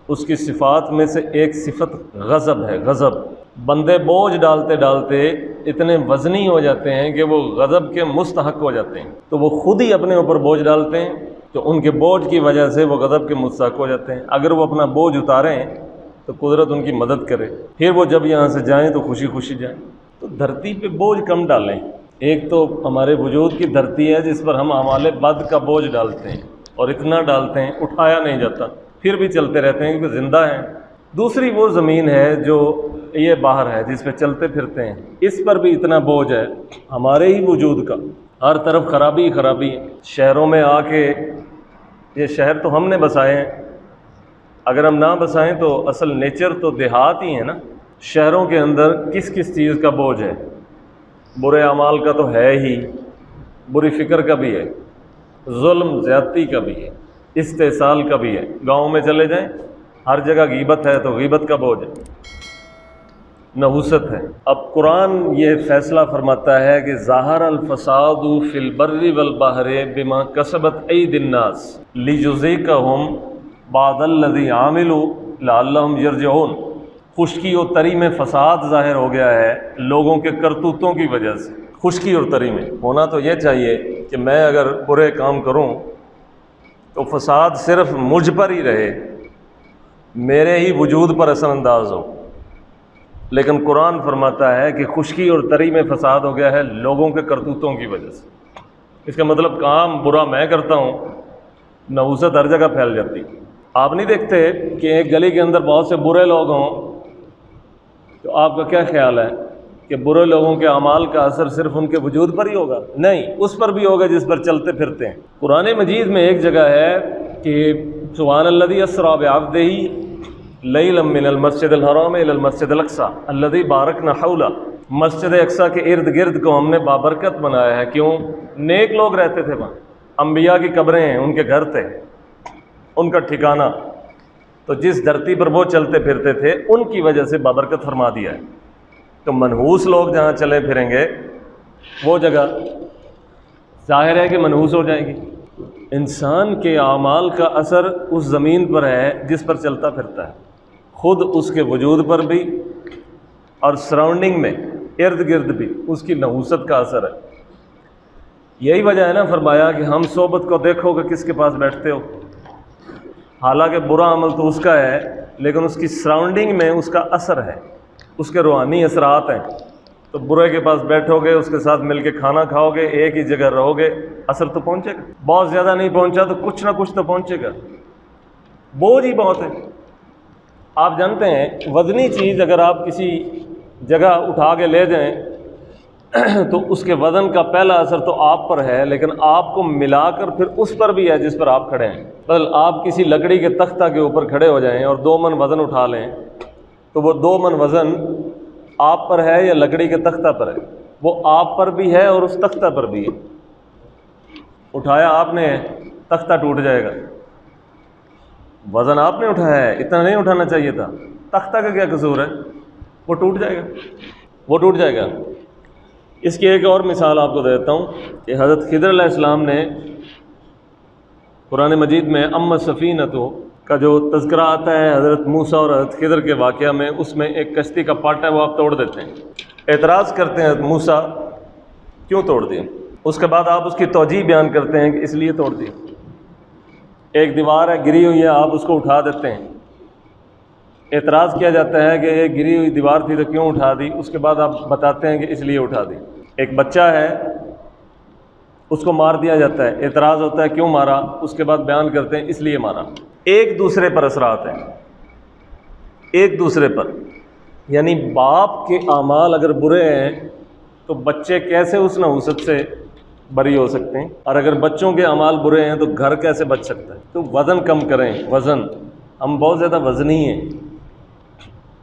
اس کی صفات میں سے ایک صفت غضب ہے۔ غضب، بندے بوجھ ڈالتے ڈالتے اتنے وزنی ہو جاتے ہیں کہ وہ غضب کے مستحق ہو جاتے ہیں، تو وہ خود ہی اپنے اوپر بوجھ ڈالتے ہیں، تو ان کے بوجھ کی وجہ سے وہ غضب کے مستحق ہو جاتے ہیں۔ اگر وہ اپنا بوجھ اتاریں تو قدرت ان کی مدد کرے، پھر وہ جب یہاں سے جائیں تو خوشی خوشی جائیں۔ تو دھرتی پہ بوجھ کم ڈالیں۔ ایک تو ہمارے وجود کی دھرتی ہے جس پر ہم اعمال بد کا بوجھ ڈالتے ہیں، اور اتنا ڈالتے ہیں اٹھایا نہیں جاتا، پھر بھی چلتے رہتے ہیں کیونکہ زندہ ہیں۔ دوسری وہ زمین ہے جو یہ باہر ہے جس پہ چلتے پھرتے ہیں، اس پر بھی اتنا بوجھ ہے ہمارے ہی وجود کا، ہر طرف خرابی خرابی ہے۔ شہروں میں آ کے، یہ شہر تو ہم نے بسائے ہیں، اگر ہم نہ بسائیں تو اصل نیچر تو دیہات ہی ہے نا۔ شہروں کے اندر کس کس چیز کا بوجھ ہے؟ برے اعمال کا تو ہے ہی، بری فکر کا بھی ہے، ظلم زیادتی کا بھی ہے، استحصال کا بھی ہے۔ گاؤں میں چلے جائیں، ہر جگہ غیبت ہے تو غیبت کا بوجھ ہے، نحوست ہے۔ اب قرآن یہ فیصلہ فرماتا ہے کہ ظاہر الفساد فی البر والبحر بما کسبت ایدی الناس لیجزیکہم بعض الذی عملوا لعلہم یرجعون۔ خشکی اور تری میں فساد ظاہر ہو گیا ہے لوگوں کے کرتوتوں کی وجہ سے۔ خشکی اور تری میں ہونا تو یہ چاہیے کہ میں اگر برے کام کروں تو فساد صرف مجھ پر ہی رہے، میرے ہی وجود پر اثر انداز ہو، لیکن قرآن فرماتا ہے کہ خشکی اور تری میں فساد ہو گیا ہے لوگوں کے کرتوتوں کی وجہ سے۔ اس کا مطلب کام برا میں کرتا ہوں، نحوست ہر جگہ پھیل جاتی۔ آپ نہیں دیکھتے کہ ایک گلی کے اندر بہت سے برے لوگ ہوں تو آپ کا کیا خیال ہے کہ برے لوگوں کے اعمال کا اثر صرف ان کے وجود پر ہی ہوگا؟ نہیں، اس پر بھی ہوگا جس پر چلتے پھرتے ہیں۔ قرآن مجید میں ایک جگہ ہے کہ سبحان الذی اسریٰ بعبدہ لیلا من المسجد الحرام الی المسجد الاقصی الذی بارکنا حولہ۔ مسجد اقصی کے ارد گرد کو ہم نے بابرکت بنایا ہے۔ کیوں؟ نیک لوگ رہتے تھے وہاں، انبیاء کی قبریں ہیں، ان کے گھر تھے، ان کا ٹھکانہ، تو جس دھرتی پر وہ چلتے پھرتے تھے ان کی وجہ سے بابرکت فرما دیا ہے۔ تو منحوس لوگ جہاں چلے پھریں گے وہ جگہ ظاہر ہے کہ منحوس ہو جائے گی۔ انسان کے اعمال کا اثر اس زمین پر ہے جس پر چلتا پھرتا ہے، خود اس کے وجود پر بھی اور سراؤنڈنگ میں ارد گرد بھی اس کی نحوست کا اثر ہے۔ یہی وجہ ہے نا فرمایا کہ ہم صحبت کو دیکھو کہ کس کے پاس بیٹھتے ہو۔ حالانکہ برا عمل تو اس کا ہے، لیکن اس کی سراؤنڈنگ میں اس کا اثر ہے، اس کے روحانی اثرات ہیں۔ تو برے کے پاس بیٹھو گے، اس کے ساتھ مل کے کھانا کھاؤ گے، ایک ہی جگہ رہو گے، اثر تو پہنچے گا۔ بہت زیادہ نہیں پہنچا تو کچھ نہ کچھ تو پہنچے گا، بوجھ ہی بہت ہے۔ آپ جانتے ہیں وزنی چیز اگر آپ کسی جگہ اٹھا کے لے جائیں تو اس کے وزن کا پہلا اثر تو آپ پر ہے، لیکن آپ کو ملا کر پھر اس پر بھی ہے جس پر آپ کھڑے ہیں۔ بل آپ کسی لکڑی کے تختہ کے اوپر کھڑے ہو جائیں اور 2 من وزن اٹھا لیں تو وہ 2 من وزن آپ پر ہے یا لکڑی کے تختہ پر ہے؟ وہ آپ پر بھی ہے اور اس تختہ پر بھی ہے۔ اٹھایا آپ نے، تختہ ٹوٹ جائے گا۔ وزن آپ نے اٹھایا ہے، اتنا نہیں اٹھانا چاہیے تھا، تختہ کا کیا قصور ہے؟ وہ ٹوٹ جائے گا، وہ ٹوٹ جائے گا۔ اس کی ایک اور مثال آپ کو دیتا ہوں کہ حضرت خضر علیہ السلام نے قرآن مجید میں اما السفینۃ کا جو تذکرہ آتا ہے حضرت موسیٰ اور حضرت خضر کے واقعہ میں، اس میں ایک کشتی کا پاٹا ہے وہ آپ توڑ دیتے ہیں، اعتراض کرتے ہیں حضرت موسیٰ کیوں توڑ دیے؟ اس کے بعد آپ اس کی توجیہ بیان کرتے ہیں کہ اس لیے توڑ دی۔ ایک دیوار ہے گری ہوئی ہے، آپ اس کو اٹھا دیتے ہیں، اعتراض کیا جاتا ہے کہ یہ گری ہوئی دیوار تھی تو کیوں اٹھا دی؟ اس کے بعد آپ بتاتے ہیں کہ اس لیے اٹھا دی۔ ایک بچہ ہے، اس کو مار دیا جاتا ہے، اعتراض ہوتا ہے کیوں مارا؟ اس کے بعد بیان کرتے ہیں اس لیے مارا۔ ایک دوسرے پر اثرات ہیں، ایک دوسرے پر، یعنی باپ کے اعمال اگر برے ہیں تو بچے کیسے اس نحوست سے بری ہو سکتے ہیں، اور اگر بچوں کے اعمال برے ہیں تو گھر کیسے بچ سکتا ہے؟ تو وزن کم کریں، وزن، ہم بہت زیادہ وزنی ہیں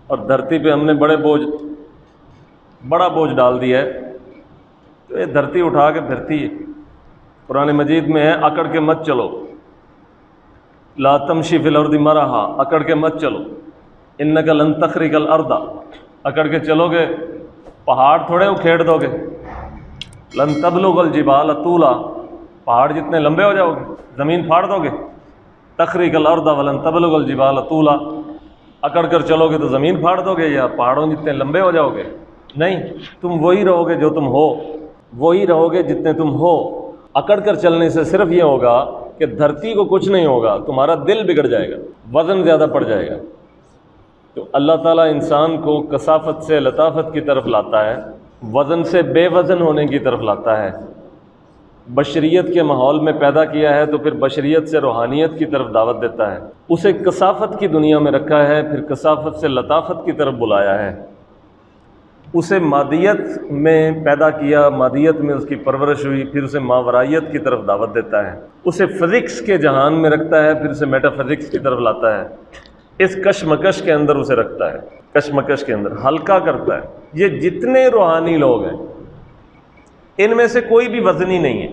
اور دھرتی پہ ہم نے بڑا بوجھ ڈال دیا ہے، تو یہ دھرتی اٹھا کے پھرتی ہے۔ قرآن مجید میں ہے اکڑ کے مت چلو، لا تمشی فی الارض مرحا، اکڑ کے مت چلو، انک لن تخرق الارض، اکڑ کے چلو گے پہاڑ تھوڑے اکھیڑ دو گے، لن تبلغ الجبال طولا، پہاڑ جتنے لمبے ہو جاؤ گے، زمین پھاڑ دو گے، تخرق الارض ولن تبلغ الجبال طولا، اکڑ کر چلو گے تو زمین پھاڑ دو گے یا پہاڑوں جتنے لمبے ہو جاؤ گے، نہیں، تم وہی رہو گے جو تم ہو، وہی رہو گے جتنے تم ہو۔ اکڑ کر چلنے سے صرف یہ ہوگا کہ دھرتی کو کچھ نہیں ہوگا، تمہارا دل بگڑ جائے گا، وزن زیادہ پڑ جائے گا۔ تو اللہ تعالیٰ انسان کو کثافت سے لطافت کی طرف لاتا ہے، وزن سے بے وزن ہونے کی طرف لاتا ہے۔ بشریت کے ماحول میں پیدا کیا ہے تو پھر بشریت سے روحانیت کی طرف دعوت دیتا ہے، اسے کثافت کی دنیا میں رکھا ہے، پھر کثافت سے لطافت کی طرف بلایا ہے۔ اسے مادیت میں پیدا کیا، مادیت میں اس کی پرورش ہوئی، پھر اسے ماورائیت کی طرف دعوت دیتا ہے۔ اسے فزکس کے جہان میں رکھتا ہے، پھر اسے میٹا فزکس کی طرف لاتا ہے۔ اس کشمکش کے اندر اسے رکھتا ہے، کشمکش کے اندر ہلکا کرتا ہے۔ یہ جتنے روحانی لوگ ہیں ان میں سے کوئی بھی وزنی نہیں ہے۔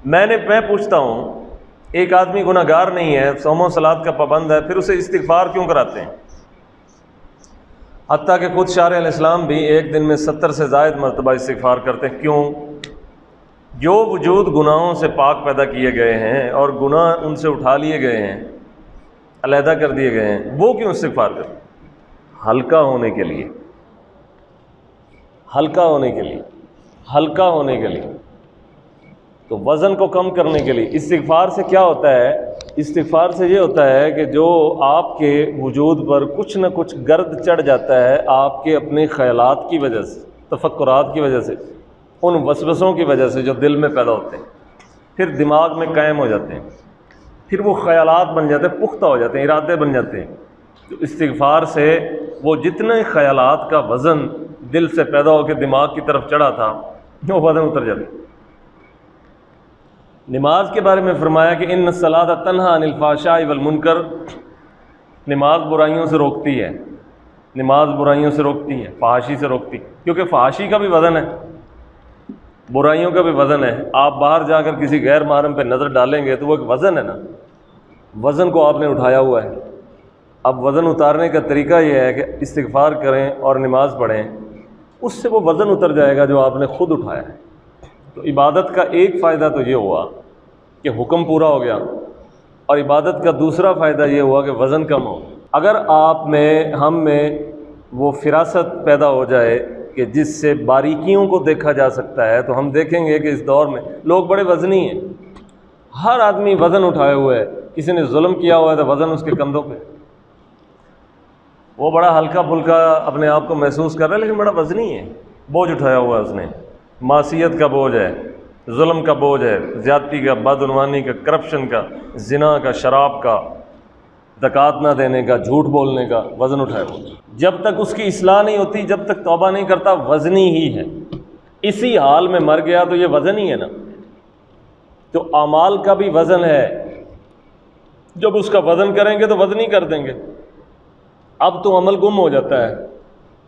میں پوچھتا ہوں، ایک آدمی گناہ گار نہیں ہے، صوم و صلات کا پابند ہے، پھر اسے استغفار کیوں کراتے ہیں؟ حتیٰ کہ خود شارع علیہ السلام بھی ایک دن میں 70 سے زائد مرتبہ استغفار کرتے ہیں۔ کیوں؟ جو وجود گناہوں سے پاک پیدا کیے گئے ہیں اور گناہ ان سے اٹھا لیے گئے ہیں، علیحدہ کر دیے گئے ہیں، وہ کیوں استغفار کرتے ہیں؟ ہلکا ہونے کے لیے، ہلکا ہونے کے لیے، ہلکا ہونے کے لیے، تو وزن کو کم کرنے کے لیے۔ استغفار سے کیا ہوتا ہے؟ استغفار سے یہ ہوتا ہے کہ جو آپ کے وجود پر کچھ نہ کچھ گرد چڑھ جاتا ہے آپ کے اپنے خیالات کی وجہ سے، تفکرات کی وجہ سے، ان وسوسوں کی وجہ سے جو دل میں پیدا ہوتے ہیں، پھر دماغ میں قائم ہو جاتے ہیں، پھر وہ خیالات بن جاتے ہیں، پختہ ہو جاتے ہیں، ارادے بن جاتے ہیں۔ تو استغفار سے وہ جتنے خیالات کا وزن دل سے پیدا ہو کے دماغ کی طرف چڑھا تھا وہ وزن اتر جاتا ہے۔ نماز کے بارے میں فرمایا کہ ان الصلاۃ تنہی عن الفحشاء والمنکر، نماز برائیوں سے روکتی ہے، نماز برائیوں سے روکتی ہے، فحاشی سے روکتی ہے، کیونکہ فحاشی کا بھی وزن ہے، برائیوں کا بھی وزن ہے۔ آپ باہر جا کر کسی غیر محرم پہ نظر ڈالیں گے تو وہ ایک وزن ہے نا، وزن کو آپ نے اٹھایا ہوا ہے۔ اب وزن اتارنے کا طریقہ یہ ہے کہ استغفار کریں اور نماز پڑھیں، اس سے وہ وزن اتر جائے گا جو آپ نے خود اٹھایا ہے۔ تو عبادت کا ایک فائدہ تو یہ ہوا کہ حکم پورا ہو گیا، اور عبادت کا دوسرا فائدہ یہ ہوا کہ وزن کم ہو۔ اگر آپ میں، ہم میں وہ فراست پیدا ہو جائے کہ جس سے باریکیوں کو دیکھا جا سکتا ہے، تو ہم دیکھیں گے کہ اس دور میں لوگ بڑے وزنی ہیں، ہر آدمی وزن اٹھائے ہوئے ہے۔ کسی نے ظلم کیا ہوا ہے تو وزن اس کے کندھوں پہ، وہ بڑا ہلکا پھلکا اپنے آپ کو محسوس کر رہا ہے لیکن بڑا وزنی ہے، بوجھ اٹھایا ہوا ہے اس نے، معصیت کا بوجھ ہے، ظلم کا بوجھ ہے، زیادتی کا، بدعنوانی کا، کرپشن کا، زنا کا، شراب کا، زکوٰۃ نہ دینے کا، جھوٹ بولنے کا، وزن اٹھایا ہوا۔ جب تک اس کی اصلاح نہیں ہوتی، جب تک توبہ نہیں کرتا، وزنی ہی ہے۔ اسی حال میں مر گیا تو یہ وزن ہی ہے نا۔ تو اعمال کا بھی وزن ہے، جب اس کا وزن کریں گے تو وزن ہی کر دیں گے۔ اب تو عمل گم ہو جاتا ہے،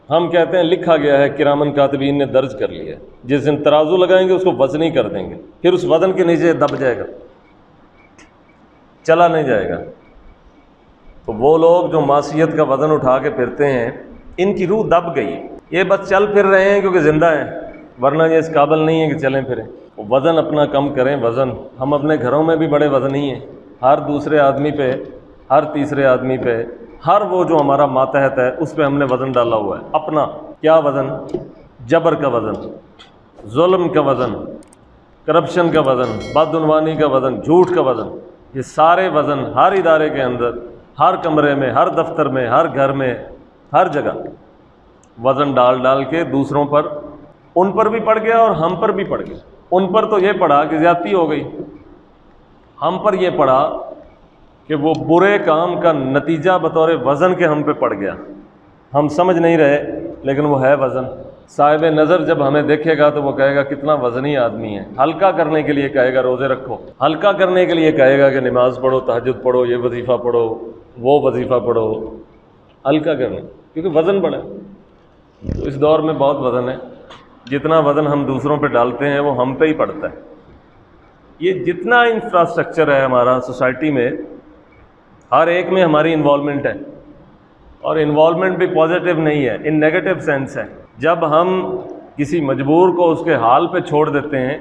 ہم کہتے ہیں لکھا گیا ہے، کرامن کاتبین نے درج کر لیا ہے، جس دن ترازو لگائیں گے اس کو وزن ہی کر دیں گے، پھر اس وزن کے نیچے دب جائے گا، چلا نہیں جائے گا۔ تو وہ لوگ جو معصیت کا وزن اٹھا کے پھرتے ہیں، ان کی روح دب گئی، یہ بس چل پھر رہے ہیں کیونکہ زندہ ہیں، ورنہ یہ اس قابل نہیں ہے کہ چلیں پھریں۔ وزن اپنا کم کریں، وزن۔ ہم اپنے گھروں میں بھی بڑے وزنی ہیں، ہر دوسرے آدمی پہ، ہر تیسرے آدمی پہ، ہر وہ جو ہمارا ماتحت ہے اس پہ ہم نے وزن ڈالا ہوا ہے۔ اپنا کیا وزن؟ جبر کا وزن، ظلم کا وزن، کرپشن کا وزن، بدعنوانی کا وزن، جھوٹ کا وزن، یہ سارے وزن ہر ادارے کے اندر، ہر کمرے میں، ہر دفتر میں، ہر گھر میں، ہر جگہ وزن ڈال ڈال کے دوسروں پر، ان پر بھی پڑ گیا اور ہم پر بھی پڑ گیا۔ ان پر تو یہ پڑا کہ زیادتی ہو گئی، ہم پر یہ پڑا کہ وہ برے کام کا نتیجہ بطور وزن کے ہم پہ پڑ گیا، ہم سمجھ نہیں رہے لیکن وہ ہے وزن۔ صاحب نظر جب ہمیں دیکھے گا تو وہ کہے گا کتنا وزنی آدمی ہے۔ ہلکا کرنے کے لیے کہے گا روزے رکھو، ہلکا کرنے کے لیے کہے گا کہ نماز پڑھو، تہجد پڑھو، یہ وظیفہ پڑھو، وہ وظیفہ پڑھو، ہلکا کرنے، کیونکہ وزن بڑھا ہے۔ تو اس دور میں بہت وزن ہے، جتنا وزن ہم دوسروں پہ ڈالتے ہیں وہ ہم پہ ہی پڑتا ہے۔ یہ جتنا انفراسٹرکچر ہے ہمارا سوسائٹی میں، ہر ایک میں ہماری انوالومنٹ ہے، اور انوالومنٹ بھی پازیٹیو نہیں ہے، ان نیگیٹو سینس ہے۔ جب ہم کسی مجبور کو اس کے حال پہ چھوڑ دیتے ہیں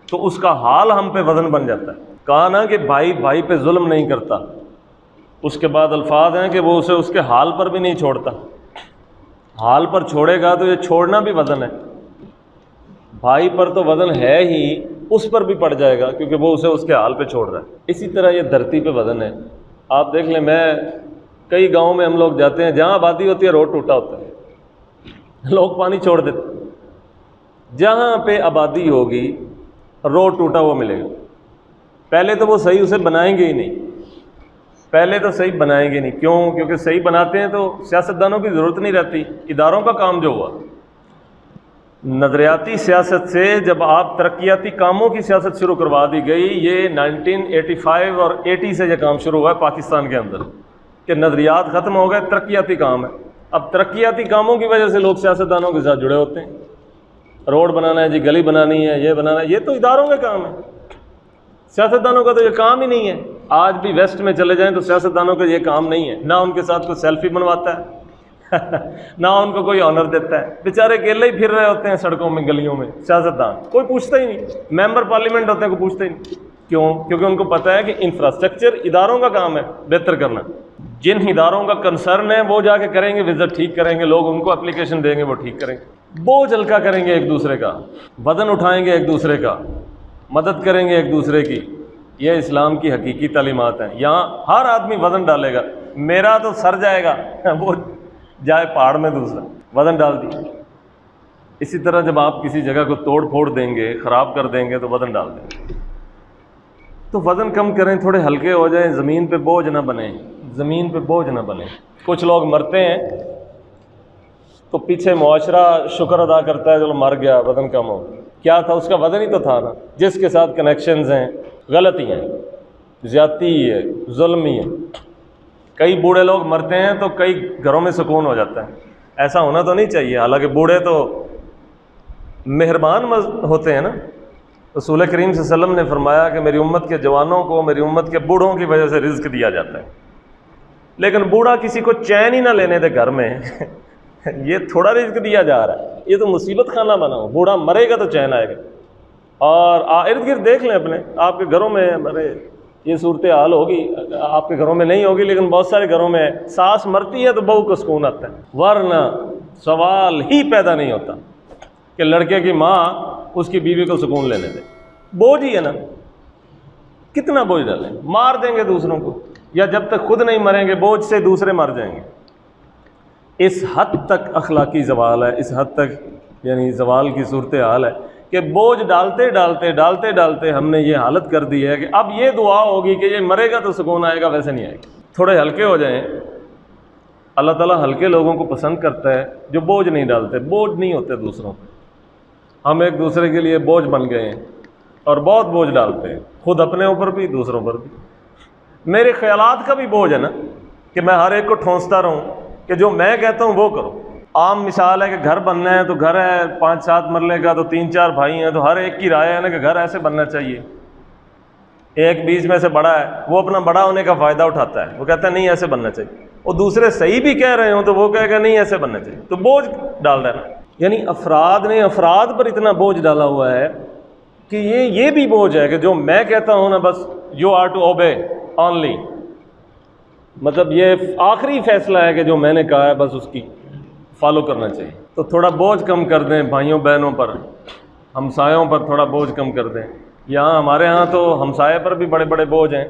تو اس کا حال ہم پہ وزن بن جاتا ہے۔ کہا نا کہ بھائی بھائی پہ ظلم نہیں کرتا، اس کے بعد الفاظ ہیں کہ وہ اسے اس کے حال پر بھی نہیں چھوڑتا. حال پر چھوڑے گا تو یہ چھوڑنا بھی وزن ہے. بھائی پر تو وزن ہے ہی، اس پر بھی پڑ جائے گا کیونکہ وہ اسے اس کے حال پہ چھوڑ رہا ہے. اسی طرح یہ دھرتی پہ وزن ہے. آپ دیکھ لیں، میں کئی گاؤں میں ہم لوگ جاتے ہیں جہاں آبادی ہوتی ہے روڈ ٹوٹا ہوتا ہے، لوگ پانی چھوڑ دیتے. جہاں پہ آبادی ہوگی روڈ ٹوٹا ہوا ملے گا. پہلے تو وہ صحیح اسے بنائیں گے ہی نہیں، پہلے تو صحیح بنائیں گے نہیں. کیوں؟ کیونکہ صحیح بناتے ہیں تو سیاستدانوں کی ضرورت نہیں رہتی. اداروں کا کام جو ہوا، نظریاتی سیاست سے جب آپ ترقیاتی کاموں کی سیاست شروع کروا دی گئی، یہ 1985 اور 80 سے یہ کام شروع ہوا ہے پاکستان کے اندر کہ نظریات ختم ہو گئے، ترقیاتی کام ہے. اب ترقیاتی کاموں کی وجہ سے لوگ سیاستدانوں کے ساتھ جڑے ہوتے ہیں. روڈ بنانا ہے جی، گلی بنانی ہے، یہ بنانا ہے، یہ تو اداروں کا کام ہے، سیاستدانوں کا تو یہ کام ہی نہیں ہے. آج بھی ویسٹ میں چلے جائیں تو سیاستدانوں کا یہ کام نہیں ہے. نہ ان کے ساتھ کوئی سیلفی بنواتا ہے نہ ان کو کوئی آنر دیتا ہے. بیچارے اکیلے ہی پھر رہے ہوتے ہیں سڑکوں میں، گلیوں میں. سیاستدان کوئی پوچھتا ہی نہیں. ممبر پارلیمنٹ ہوتے ہیں کوئی پوچھتا ہی نہیں. کیوں؟ کیونکہ ان کو پتہ ہے کہ انفراسٹرکچر اداروں کا کام ہے بہتر کرنا. جن اداروں کا کنسرن ہے وہ جا کے کریں گے، وزٹ ٹھیک کریں گے، لوگ ان کو اپلیکیشن دیں گے، وہ ٹھیک کریں گے. بوجھ ہلکا کریں گے ایک دوسرے کا، وزن اٹھائیں گے ایک دوسرے کا، مدد کریں گے ایک دوسرے کی. یہ اسلام کی حقیقی تعلیمات ہیں. یہاں ہر آدمی وزن ڈالے گا. میرا تو سر جائے گا، وہ جائے پہاڑ میں، دوسرا وزن ڈال دیا. اسی طرح جب آپ کسی جگہ کو توڑ پھوڑ دیں گے، خراب کر دیں گے تو وزن ڈال دیں گے. تو وزن کم کریں، تھوڑے ہلکے ہو جائیں، زمین پہ بوجھ نہ بنیں، زمین پہ بوجھ نہ بنیں. کچھ لوگ مرتے ہیں تو پیچھے معاشرہ شکر ادا کرتا ہے، چلو مر گیا، وزن کم ہو. کیا تھا؟ اس کا وزن ہی تو تھا نا. جس کے ساتھ کنیکشنز ہیں غلطی ہیں، زیادتی ہے، ظلم ہی ہے. کئی بوڑھے لوگ مرتے ہیں تو کئی گھروں میں سکون ہو جاتا ہے. ایسا ہونا تو نہیں چاہیے. حالانکہ بوڑھے تو مہربان ہوتے ہیں نا. رسول کریم صلی اللہ علیہ وسلم نے فرمایا کہ میری امت کے جوانوں کو میری امت کے بوڑھوں کی وجہ سے رزق دیا جاتا ہے. لیکن بوڑھا کسی کو چین ہی نہ لینے دے گھر میں یہ تھوڑا رزق دیا جا رہا ہے. یہ تو مصیبت خانہ بنا ہو. بوڑھا مرے گا تو چین آئے گا. اور ارد گرد دیکھ لیں اپنے آپ کے گھروں میں، یہ صورتحال ہوگی، آپ کے گھروں میں نہیں ہوگی لیکن بہت سارے گھروں میں ساس مرتی ہے تو بہو کو سکون آتا ہے. ورنہ سوال ہی پیدا نہیں ہوتا کہ لڑکے کی ماں اس کی بیوی کو سکون لینے دے. بوجھ ہی ہے نا. کتنا بوجھ ڈالیں؟ مار دیں گے دوسروں کو، یا جب تک خود نہیں مریں گے بوجھ سے دوسرے مر جائیں گے. اس حد تک اخلاقی زوال ہے، اس حد تک یعنی زوال کی صورتحال ہے کہ بوجھ ڈالتے ڈالتے ڈالتے ڈالتے ہم نے یہ حالت کر دی ہے کہ اب یہ دعا ہوگی کہ یہ مرے گا تو سکون آئے گا، ویسے نہیں آئے گا. تھوڑے ہلکے ہو جائیں. اللہ تعالیٰ ہلکے لوگوں کو پسند کرتا ہے جو بوجھ نہیں ڈالتے. بوجھ نہیں ہوتے دوسروں پہ. ہم ایک دوسرے کے لیے بوجھ بن گئے ہیں اور بہت بوجھ ڈالتے ہیں، خود اپنے اوپر بھی دوسروں پر بھی. میرے خیالات کا بھی بوجھ ہے نا کہ میں ہر ایک کو ٹھونستا رہوں کہ جو میں کہتا ہوں وہ کرو. عام مثال ہے کہ گھر بننا ہے تو گھر ہے 5-7 مرلے کا، تو 3-4 بھائی ہیں تو ہر ایک کی رائے ہے نا کہ گھر ایسے بننا چاہیے. ایک بیچ میں سے بڑا ہے، وہ اپنا بڑا ہونے کا فائدہ اٹھاتا ہے، وہ کہتا ہے نہیں ایسے بننا چاہیے. اور دوسرے صحیح بھی کہہ رہے ہوں تو وہ کہے گا نہیں ایسے بننا چاہیے. تو بوجھ ڈال دینا. یعنی افراد نے افراد پر اتنا بوجھ ڈالا ہوا ہے کہ یہ بھی بوجھ ہے کہ جو میں کہتا ہوں نا بس you are to obey only. مطلب یہ آخری فیصلہ ہے کہ جو میں نے کہا ہے بس اس کی فالو کرنا چاہیے. تو تھوڑا بوجھ کم کر دیں بھائیوں بہنوں پر، ہمسایوں پر تھوڑا بوجھ کم کر دیں. یہاں ہمارے ہاں تو ہمسائے پر بھی بڑے بڑے بوجھ ہیں.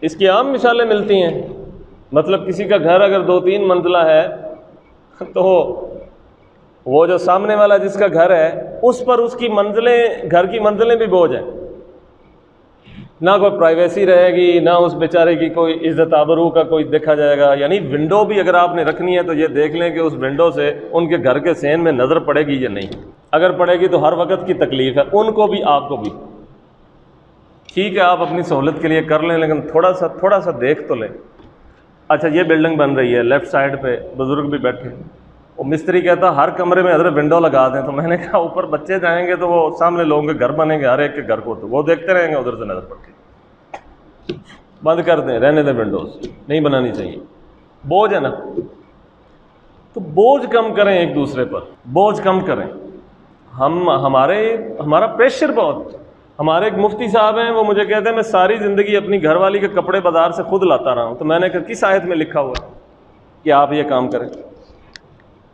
اس کی عام مثالیں ملتی ہیں. مطلب کسی کا گھر اگر 2-3 منزلہ ہے تو وہ جو سامنے والا جس کا گھر ہے اس پر اس کی منزلیں، گھر کی منزلیں بھی بوجھ ہیں. نہ کوئی پرائیویسی رہے گی، نہ اس بیچارے کی کوئی عزت آبرو کا کوئی دیکھا جائے گا. یعنی ونڈو بھی اگر آپ نے رکھنی ہے تو یہ دیکھ لیں کہ اس ونڈو سے ان کے گھر کے سین میں نظر پڑے گی یا نہیں. اگر پڑے گی تو ہر وقت کی تکلیف ہے، ان کو بھی آپ کو بھی. ٹھیک ہے آپ اپنی سہولت کے لیے کر لیں لیکن تھوڑا سا دیکھ تو لیں. اچھا یہ بلڈنگ بن رہی ہے، لیفٹ سائڈ پہ بزرگ بھی بیٹھے، وہ مستری کہتا ہر کمرے میں حضرت ونڈو لگا دیں. تو میں نے کہا اوپر بچے جائیں گے تو وہ سامنے لوگوں کے گھر بنیں گے، ہر ایک کے گھر کو تو وہ دیکھتے رہیں گے ادھر سے نظر پڑتی. بند کر دیں، رہنے دیں، ونڈوز نہیں بنانی چاہیے. بوجھ ہے نا. تو بوجھ کم کریں ایک دوسرے پر، بوجھ کم کریں. ہمارا پریشر بہت. ہمارے ایک مفتی صاحب ہیں، وہ مجھے کہتے ہیں میں ساری زندگی اپنی گھر والی کے کپڑے بازار سے خود لاتا رہا ہوں. تو میں نے کہا کس آیت میں لکھا ہوا ہے کہ آپ یہ کام کریں؟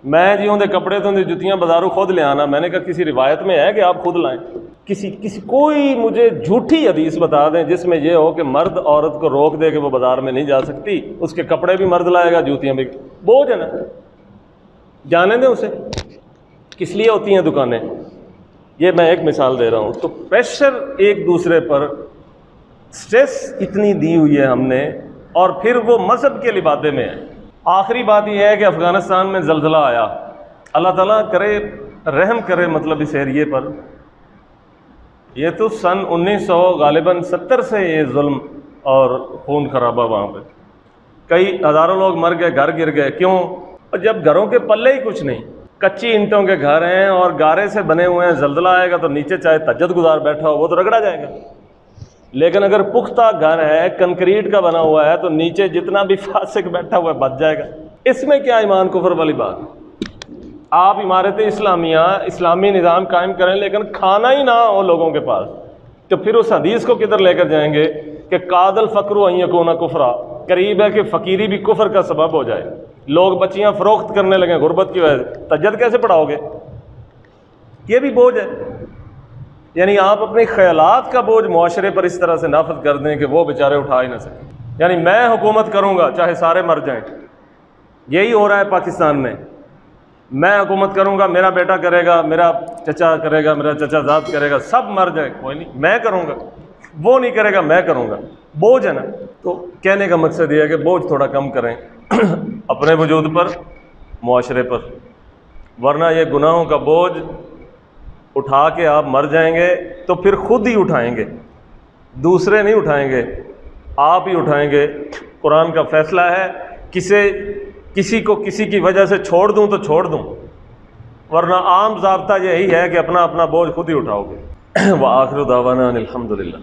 میں جی ہوں کپڑے تو جتیاں بازاروں خود لے آنا. میں نے کہا کسی روایت میں ہے کہ آپ خود لائیں؟ کسی کوئی مجھے جھوٹی حدیث بتا دیں جس میں یہ ہو کہ مرد عورت کو روک دے کہ وہ بازار میں نہیں جا سکتی، اس کے کپڑے بھی مرد لائے گا، جوتیاں بھی. بوجھ ہے نا، جانے دیں اسے. کس لیے ہوتی ہیں دکانیں؟ یہ میں ایک مثال دے رہا ہوں. تو پریشر ایک دوسرے پر، سٹریس اتنی دی ہوئی ہے ہم نے، اور پھر وہ مذہب کے لبادے میں ہے. آخری بات یہ ہے کہ افغانستان میں زلزلہ آیا، اللہ تعالیٰ کرے رحم کرے مطلب اس ایریے پر. یہ تو سن 1970 سے یہ ظلم اور خون خرابہ وہاں پہ، کئی ہزاروں لوگ مر گئے، گھر گر گئے. کیوں؟ جب گھروں کے پلے ہی کچھ نہیں، کچی اینٹوں کے گھر ہیں اور گارے سے بنے ہوئے ہیں، زلزلہ آئے گا تو نیچے چاہے تہجد گزار بیٹھا ہو وہ تو رگڑا جائے گا. لیکن اگر پختہ گھر ہے، کنکریٹ کا بنا ہوا ہے، تو نیچے جتنا بھی فاسق بیٹھا ہوا ہے بچ جائے گا. اس میں کیا ایمان کفر والی بات؟ آپ عمارت اسلامیہ، اسلامی نظام قائم کریں لیکن کھانا ہی نہ ہو لوگوں کے پاس، تو پھر اس حدیث کو کدھر لے کر جائیں گے کہ قاد الفقر ان یکون کفرا، قریب ہے کہ فقیری بھی کفر کا سبب ہو جائے. لوگ بچیاں فروخت کرنے لگیں غربت کی وجہ سے، تہجد کیسے پڑھاؤ گے؟ یہ بھی بوجھ ہے. یعنی آپ اپنے خیالات کا بوجھ معاشرے پر اس طرح سے نافذ کر دیں کہ وہ بیچارے اٹھا ہی نہ سکیں. یعنی میں حکومت کروں گا چاہے سارے مر جائیں. یہی ہو رہا ہے پاکستان میں. میں حکومت کروں گا، میرا بیٹا کرے گا، میرا چچا کرے گا، میرا چچا زاد کرے گا، سب مر جائے، کوئی نہیں، میں کروں گا. وہ نہیں کرے گا، میں کروں گا. بوجھ ہے نا. تو کہنے کا مقصد یہ ہے کہ بوجھ تھوڑا کم کریں اپنے وجود پر، معاشرے پر، ورنہ یہ گناہوں کا بوجھ اٹھا کے آپ مر جائیں گے تو پھر خود ہی اٹھائیں گے، دوسرے نہیں اٹھائیں گے، آپ ہی اٹھائیں گے. قرآن کا فیصلہ ہے، کسی کو کسی کی وجہ سے چھوڑ دوں تو چھوڑ دوں، ورنہ عام ضابطہ یہی ہے کہ اپنا اپنا بوجھ خود ہی اٹھاؤ گے. وآخر دعوانا ان الحمدللہ.